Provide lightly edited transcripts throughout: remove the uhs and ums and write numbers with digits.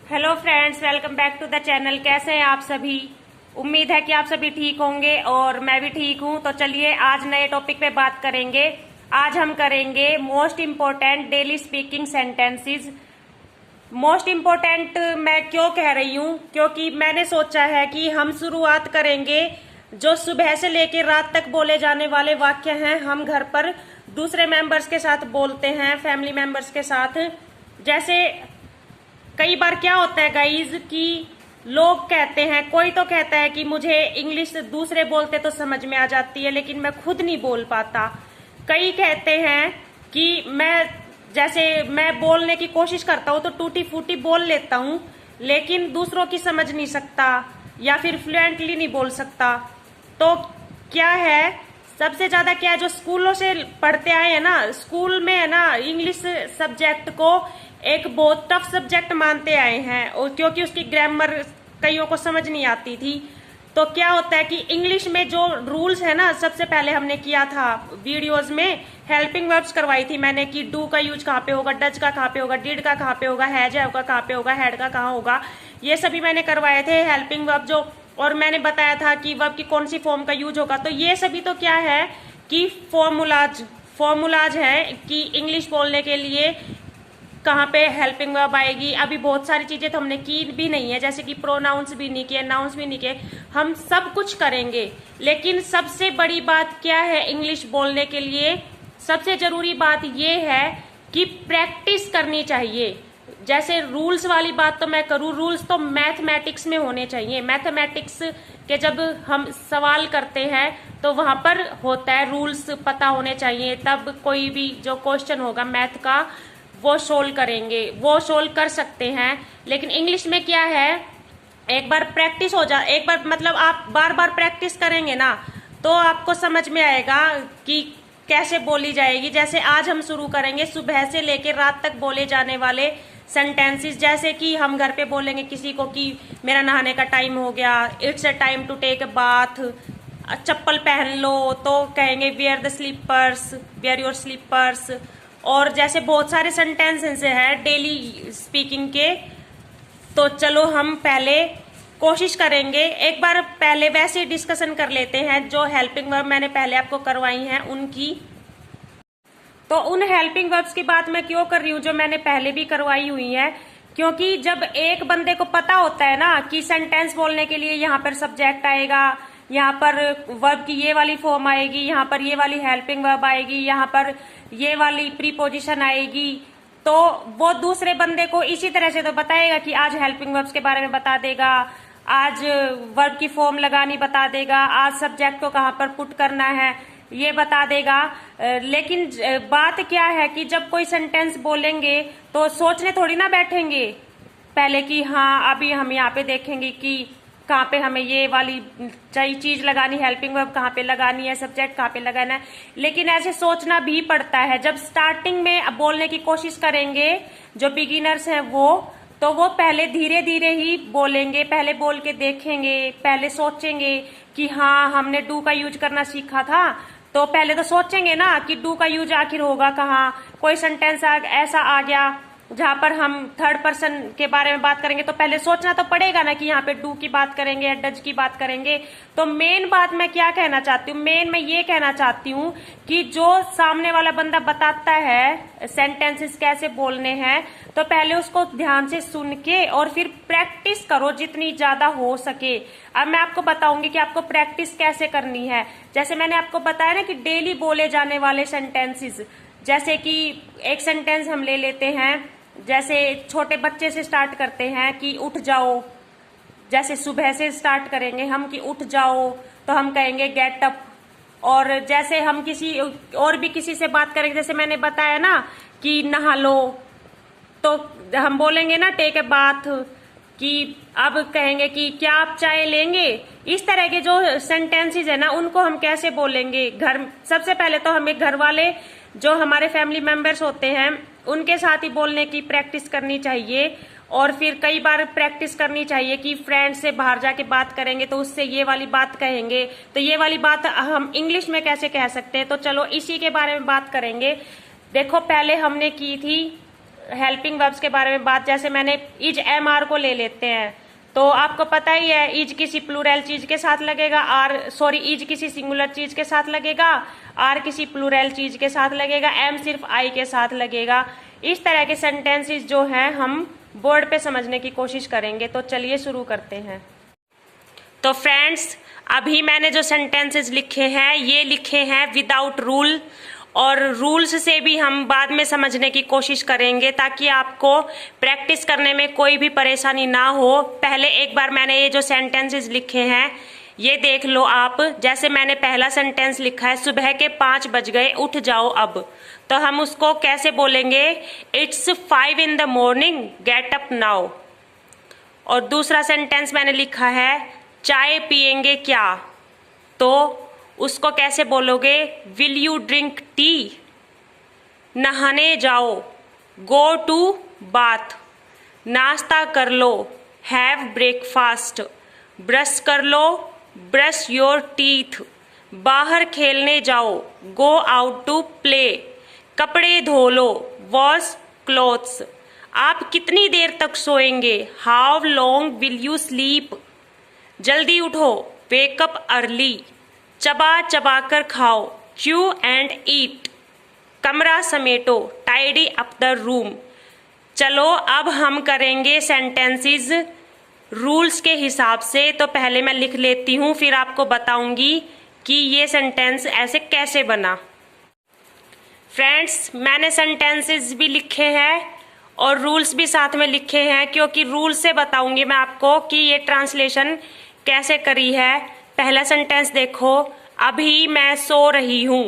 Hello friends, welcome back to the channel. कैसे हैं आप सभी? उम्मीद है कि आप सभी ठीक होंगे और मैं भी ठीक हूं। तो चलिए आज नए टॉपिक पे बात करेंगे। आज हम करेंगे most important daily speaking sentences. Most important मैं क्यों कह रही हूं? क्योंकि मैंने सोचा है कि हम शुरुआत करेंगे जो सुबह से लेकर रात तक बोले जाने वाले वाक्य हैं, हम घर पर दूसरे मेंबर्स के साथ बोलते हैं, फैमिली मेंबर्स के साथ। जैसे कई बार क्या होता है गाइज कि लोग कहते हैं, कोई तो कहता है कि मुझे इंग्लिश दूसरे बोलते तो समझ में आ जाती है लेकिन मैं खुद नहीं बोल पाता। कई कहते हैं कि मैं बोलने की कोशिश करता हूं तो टूटी फूटी बोल लेता हूं लेकिन दूसरों की समझ नहीं सकता या फिर फ्लुएंटली नहीं बोल सकता। तो क्या है, सबसे ज्यादा क्या है, जो स्कूलों से पढ़ते आए हैं ना, स्कूल में है ना, इंग्लिश सब्जेक्ट को एक बहुत टफ सब्जेक्ट मानते आए हैं और क्योंकि उसकी ग्रामर कईयों को समझ नहीं आती थी। तो क्या होता है कि इंग्लिश में जो रूल्स है ना, सबसे पहले हमने किया था वीडियोस में हेल्पिंग वर्ब्स करवाई थी मैंने कि डू का यूज कहाँ पे होगा, डज का कहाँ पे होगा, डिड का कहाँ पे होगा, हैज का कहाँ पे होगा, हैड का कहाँ होगा। ये सभी मैंने करवाए थे हेल्पिंग वर्ब जो, और मैंने बताया था कि वर्ब की कौन सी फॉर्म का यूज होगा। तो ये सभी तो क्या है कि फॉर्मूलाज है कि इंग्लिश बोलने के लिए कहाँ पे हेल्पिंग वर्ब आएगी। अभी बहुत सारी चीजें तो हमने की भी नहीं है, जैसे कि प्रोनाउंस भी नहीं किए, नाउंस भी नहीं किए। हम सब कुछ करेंगे लेकिन सबसे बड़ी बात क्या है इंग्लिश बोलने के लिए? सबसे जरूरी बात यह है कि प्रैक्टिस करनी चाहिए। जैसे रूल्स वाली बात तो मैं करूँ, रूल्स तो मैथमेटिक्स में होने चाहिए। मैथमेटिक्स के जब हम सवाल करते हैं तो वहां पर होता है, रूल्स पता होने चाहिए, तब कोई भी जो क्वेश्चन होगा मैथ का वो सोल्व करेंगे, वो सोल्व कर सकते हैं। लेकिन इंग्लिश में क्या है, एक बार प्रैक्टिस हो जा, एक बार मतलब आप बार बार प्रैक्टिस करेंगे ना तो आपको समझ में आएगा कि कैसे बोली जाएगी। जैसे आज हम शुरू करेंगे सुबह से लेकर रात तक बोले जाने वाले सेंटेंसेस। जैसे कि हम घर पे बोलेंगे किसी को कि मेरा नहाने का टाइम हो गया, it's a time to take a bath, चप्पल पहन लो, तो कहेंगे wear the slippers, wear your slippers. और जैसे बहुत सारे सेंटेंसेस हैं डेली स्पीकिंग के। तो चलो हम पहले कोशिश करेंगे, एक बार पहले वैसे डिस्कशन कर लेते हैं जो हेल्पिंग वर्ब मैंने पहले आपको करवाई हैं उनकी। तो उन हेल्पिंग वर्ब्स की बात मैं क्यों कर रही हूँ जो मैंने पहले भी करवाई हुई है, क्योंकि जब एक बंदे को पता होता है ना कि सेंटेंस बोलने के लिए यहाँ पर सब्जेक्ट आएगा, यहाँ पर वर्ब की ये वाली फॉर्म आएगी, यहाँ पर ये वाली हेल्पिंग वर्ब आएगी, यहाँ पर ये वाली प्रीपोजिशन आएगी, तो वो दूसरे बंदे को इसी तरह से तो बताएगा कि आज हेल्पिंग वर्ब्स के बारे में बता देगा, आज वर्ब की फॉर्म लगानी बता देगा, आज सब्जेक्ट को कहाँ पर पुट करना है ये बता देगा। लेकिन बात क्या है कि जब कोई सेंटेंस बोलेंगे तो सोचने थोड़ी ना बैठेंगे पहले कि हाँ अभी हम यहाँ पे देखेंगे कि कहाँ पे हमें ये वाली चीज लगानी, हेल्पिंग वर्ब कहाँ पे लगानी है, सब्जेक्ट कहाँ पे लगाना है। लेकिन ऐसे सोचना भी पड़ता है। जब स्टार्टिंग में बोलने की कोशिश करेंगे जो बिगिनर्स हैं वो, तो वो पहले धीरे धीरे ही बोलेंगे, पहले बोल के देखेंगे, पहले सोचेंगे कि हाँ हमने डू का यूज करना सीखा था, तो पहले तो सोचेंगे ना कि डू का यूज आखिर होगा कहाँ। कोई सेंटेंस ऐसा आ गया जहां पर हम थर्ड पर्सन के बारे में बात करेंगे तो पहले सोचना तो पड़ेगा ना कि यहाँ पे डू की बात करेंगे या डज की बात करेंगे। तो मेन बात मैं क्या कहना चाहती हूँ, मैं ये कहना चाहती हूँ कि जो सामने वाला बंदा बताता है सेंटेंसेस कैसे बोलने हैं तो पहले उसको ध्यान से सुन के और फिर प्रैक्टिस करो जितनी ज्यादा हो सके। अब मैं आपको बताऊंगी कि आपको प्रैक्टिस कैसे करनी है। जैसे मैंने आपको बताया ना कि डेली बोले जाने वाले सेंटेंसेस, जैसे कि एक सेंटेंस हम ले लेते हैं, जैसे छोटे बच्चे से स्टार्ट करते हैं कि उठ जाओ। जैसे सुबह से स्टार्ट करेंगे हम कि उठ जाओ तो हम कहेंगे गेट अप। और जैसे हम किसी और भी किसी से बात करेंगे, जैसे मैंने बताया ना कि नहा लो, तो हम बोलेंगे ना टेक ए बाथ, कि अब कहेंगे कि क्या आप चाय लेंगे। इस तरह के जो सेंटेंसेस है ना उनको हम कैसे बोलेंगे घर, सबसे पहले तो हमें घर वाले जो हमारे फैमिली मेंबर्स होते हैं उनके साथ ही बोलने की प्रैक्टिस करनी चाहिए। और फिर कई बार प्रैक्टिस करनी चाहिए कि फ्रेंड से बाहर जाके बात करेंगे तो उससे ये वाली बात कहेंगे, तो ये वाली बात हम इंग्लिश में कैसे कह सकते हैं। तो चलो इसी के बारे में बात करेंगे। देखो पहले हमने की थी हेल्पिंग वर्ब्स के बारे में बात, जैसे मैंने इज एम आर को ले लेते हैं, तो आपको पता ही है इज किसी प्लूरल चीज के साथ लगेगा, इज किसी सिंगुलर चीज के साथ लगेगा, आर किसी प्लूरल चीज के साथ लगेगा, एम सिर्फ आई के साथ लगेगा। इस तरह के सेंटेंसेस जो हैं हम बोर्ड पे समझने की कोशिश करेंगे। तो चलिए शुरू करते हैं। तो फ्रेंड्स, अभी मैंने जो सेंटेंसेस लिखे हैं ये लिखे हैं विदाउट रूल, और रूल्स से भी हम बाद में समझने की कोशिश करेंगे ताकि आपको प्रैक्टिस करने में कोई भी परेशानी ना हो। पहले एक बार मैंने ये जो सेंटेंसेस लिखे हैं ये देख लो आप। जैसे मैंने पहला सेंटेंस लिखा है, सुबह के 5 बज गए, उठ जाओ अब। तो हम उसको कैसे बोलेंगे? It's 5 in the morning, get up now. और दूसरा सेंटेंस मैंने लिखा है, चाय पियेंगे क्या? तो उसको कैसे बोलोगे? Will you drink tea? नहाने जाओ, गो टू बाथ। नाश्ता कर लो, हैव ब्रेकफास्ट। ब्रश कर लो, ब्रश योर टीथ। बाहर खेलने जाओ, गो आउट टू प्ले। कपड़े धो लो, वॉश क्लोथ्स। आप कितनी देर तक सोएंगे? How long will you sleep? जल्दी उठो, वेकअप अर्ली। चबा चबा कर खाओ, च्यू एंड ईट। कमरा समेटो, टाइडी अप द रूम। चलो अब हम करेंगे सेंटेंसेस रूल्स के हिसाब से। तो पहले मैं लिख लेती हूँ, फिर आपको बताऊंगी कि ये सेंटेंस ऐसे कैसे बना। फ्रेंड्स, मैंने सेंटेंसेस भी लिखे हैं और रूल्स भी साथ में लिखे हैं, क्योंकि रूल्स से बताऊंगी मैं आपको कि ये ट्रांसलेशन कैसे करी है। पहला सेंटेंस देखो, अभी मैं सो रही हूं।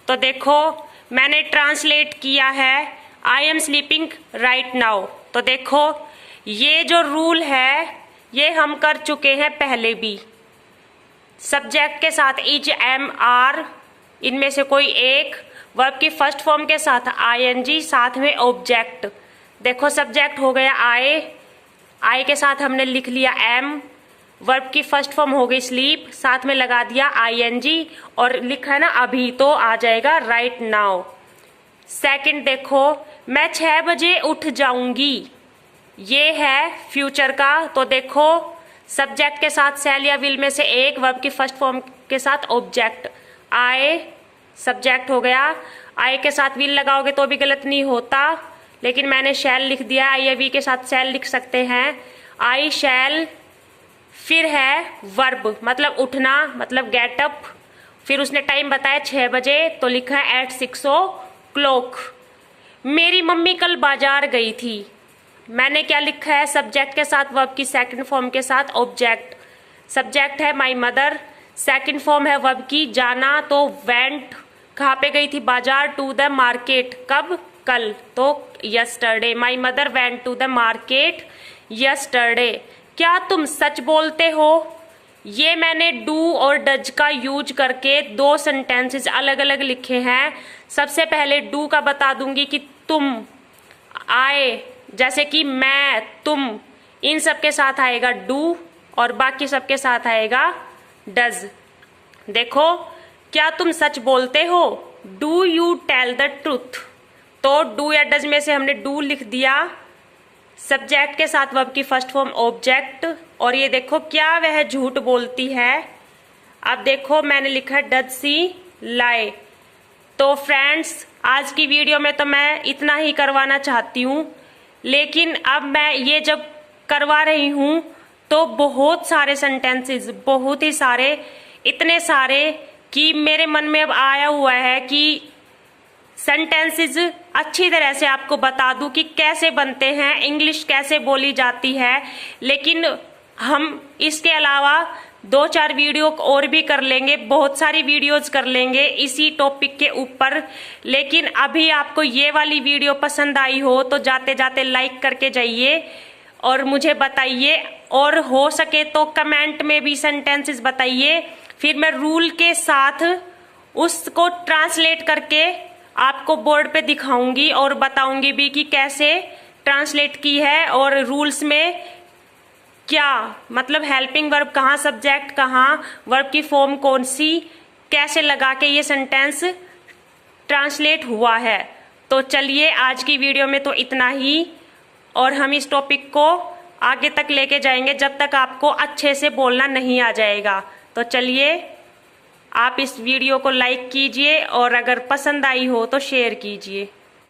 तो देखो मैंने ट्रांसलेट किया है, I am sleeping right now. तो देखो ये जो रूल है ये हम कर चुके हैं पहले भी। सब्जेक्ट के साथ इज एम आर, इनमें से कोई एक, वर्ब की फर्स्ट फॉर्म के साथ आईएनजी, साथ में ऑब्जेक्ट। देखो सब्जेक्ट हो गया आई के साथ हमने लिख लिया एम। वर्ब की फर्स्ट फॉर्म हो गई स्लीप, साथ में लगा दिया आईएनजी और लिखा है ना अभी, तो आ जाएगा राइट नाउ। सेकंड देखो, मैं 6 बजे उठ जाऊंगी, ये है फ्यूचर का। तो देखो सब्जेक्ट के साथ शैल या विल में से एक, वर्ब की फर्स्ट फॉर्म के साथ ऑब्जेक्ट। आए सब्जेक्ट हो गया, आई के साथ विल लगाओगे तो भी गलत नहीं होता, लेकिन मैंने शैल लिख दिया। आई या वी के साथ शैल लिख सकते हैं, आई शैल। फिर है वर्ब, मतलब उठना, मतलब गेट अप। फिर उसने टाइम बताया 6 बजे, तो लिखा है एट 6 o'clock। मेरी मम्मी कल बाजार गई थी, मैंने क्या लिखा है? सब्जेक्ट के साथ वर्ब की सेकंड फॉर्म के साथ ऑब्जेक्ट। सब्जेक्ट है माई मदर, सेकंड फॉर्म है वर्ब की जाना, तो वेंट। कहाँ पे गई थी? बाजार। टू द मार्केट, कब? कल, तो yesterday. My mother went to the market yesterday. क्या तुम सच बोलते हो? ये मैंने डू और डज का यूज करके 2 सेंटेंसेस अलग अलग लिखे हैं। सबसे पहले डू का बता दूंगी कि तुम, आए, जैसे कि मैं, तुम, इन सब के साथ आएगा डू और बाकी सब के साथ आएगा डज। देखो, क्या तुम सच बोलते हो? Do you tell the truth. तो डू या डज में से हमने डू लिख दिया, सब्जेक्ट के साथ वर्ब की फर्स्ट फॉर्म ऑब्जेक्ट। और ये देखो, क्या वह झूठ बोलती है? अब देखो मैंने लिखा है डज सी लाई। तो फ्रेंड्स, आज की वीडियो में तो मैं इतना ही करवाना चाहती हूँ, लेकिन अब मैं ये जब करवा रही हूँ तो बहुत सारे सेंटेंसेस, बहुत ही सारे, इतने सारे कि मेरे मन में अब आया हुआ है कि सेंटेंसेस अच्छी तरह से आपको बता दूं कि कैसे बनते हैं, इंग्लिश कैसे बोली जाती है। लेकिन हम इसके अलावा 2-4 वीडियो और भी कर लेंगे, बहुत सारी वीडियोज कर लेंगे इसी टॉपिक के ऊपर। लेकिन अभी आपको ये वाली वीडियो पसंद आई हो तो जाते जाते लाइक करके जाइए और मुझे बताइए, और हो सके तो कमेंट में भी सेंटेंसेस बताइए। फिर मैं रूल के साथ उसको ट्रांसलेट करके आपको बोर्ड पे दिखाऊंगी और बताऊंगी भी कि कैसे ट्रांसलेट की है, और रूल्स में क्या मतलब हेल्पिंग वर्ब कहाँ, सब्जेक्ट कहाँ, वर्ब की फॉर्म कौन सी, कैसे लगा के ये सेंटेंस ट्रांसलेट हुआ है। तो चलिए आज की वीडियो में तो इतना ही, और हम इस टॉपिक को आगे तक लेके जाएंगे जब तक आपको अच्छे से बोलना नहीं आ जाएगा। तो चलिए आप इस वीडियो को लाइक कीजिए और अगर पसंद आई हो तो शेयर कीजिए।